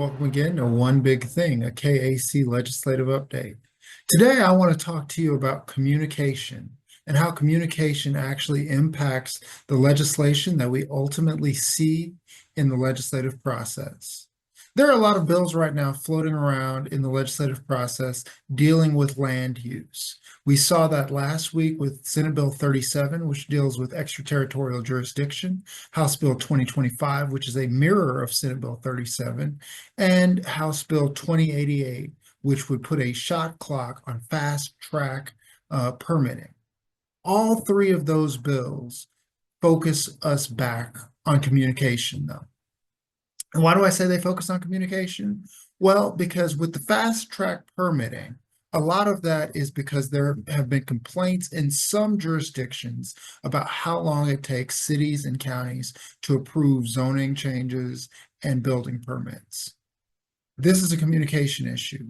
welcome again to One Big Thing, a KAC legislative update. Today, I want to talk to you about communication and how communication actually impacts the legislation that we ultimately see in the legislative process. There are a lot of bills right now floating around in the legislative process dealing with land use. We saw that last week with Senate Bill 37, which deals with extraterritorial jurisdiction, House Bill 2025, which is a mirror of Senate Bill 37, and House Bill 2088, which would put a shot clock on fast track permitting. All three of those bills focus us back on communication, though. And why do I say they focus on communication? Well, because with the fast track permitting, a lot of that is because there have been complaints in some jurisdictions about how long it takes cities and counties to approve zoning changes and building permits. This is a communication issue.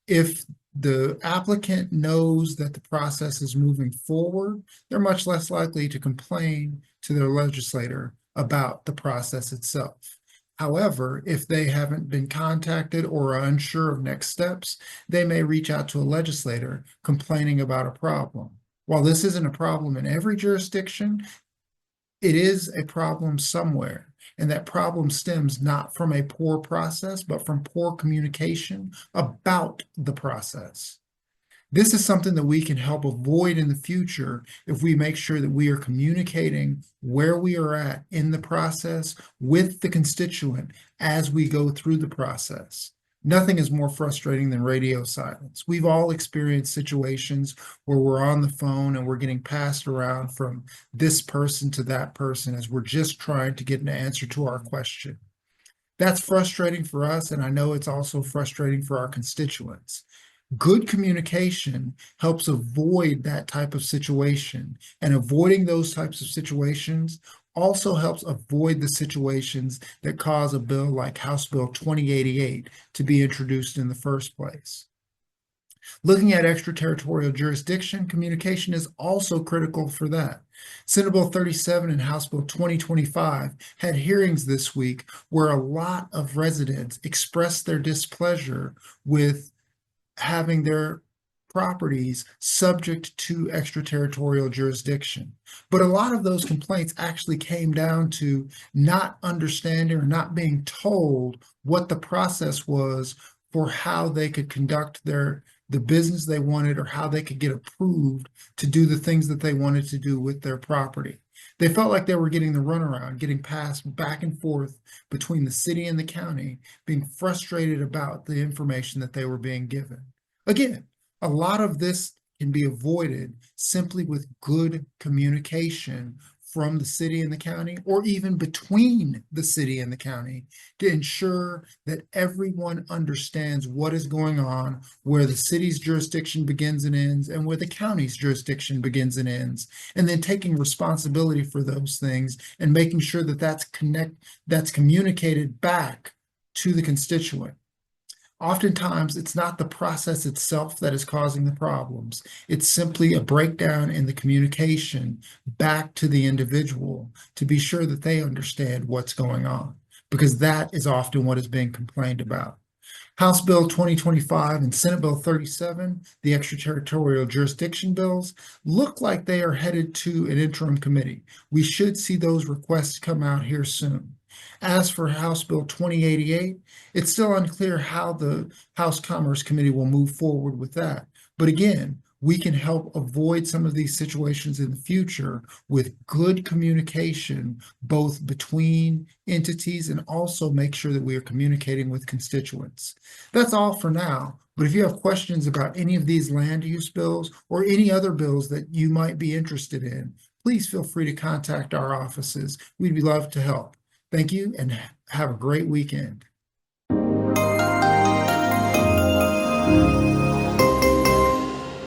If the applicant knows that the process is moving forward, they're much less likely to complain to their legislator about the process itself. However, if they haven't been contacted or are unsure of next steps, they may reach out to a legislator complaining about a problem. While this isn't a problem in every jurisdiction, it is a problem somewhere. And that problem stems not from a poor process, but from poor communication about the process. This is something that we can help avoid in the future if we make sure that we are communicating where we are at in the process with the constituent as we go through the process. Nothing is more frustrating than radio silence. We've all experienced situations where we're on the phone and we're getting passed around from this person to that person as we're just trying to get an answer to our question. That's frustrating for us, and I know it's also frustrating for our constituents. Good communication helps avoid that type of situation, and avoiding those types of situations also helps avoid the situations that cause a bill like House Bill 2088 to be introduced in the first place. Looking at extraterritorial jurisdiction, communication is also critical for that. Senate Bill 37 and House Bill 2025 had hearings this week where a lot of residents expressed their displeasure with having their properties subject to extraterritorial jurisdiction. But a lot of those complaints actually came down to not understanding or not being told what the process was for how they could conduct the business they wanted or how they could get approved to do the things that they wanted to do with their property. They felt like they were getting the runaround, getting passed back and forth between the city and the county, being frustrated about the information that they were being given. Again, a lot of this can be avoided simply with good communication from the city and the county, or even between the city and the county, to ensure that everyone understands what is going on, where the city's jurisdiction begins and ends, and where the county's jurisdiction begins and ends, and then taking responsibility for those things and making sure that that's communicated back to the constituent. Oftentimes, it's not the process itself that is causing the problems. It's simply a breakdown in the communication back to the individual to be sure that they understand what's going on, because that is often what is being complained about. House Bill 2025 and Senate Bill 37, the extraterritorial jurisdiction bills, look like they are headed to an interim committee. We should see those requests come out here soon. As for House Bill 2088, it's still unclear how the House Commerce Committee will move forward with that. But again, we can help avoid some of these situations in the future with good communication, both between entities and also make sure that we are communicating with constituents. That's all for now. But if you have questions about any of these land use bills or any other bills that you might be interested in, please feel free to contact our offices. We'd be love to help. Thank you and have a great weekend.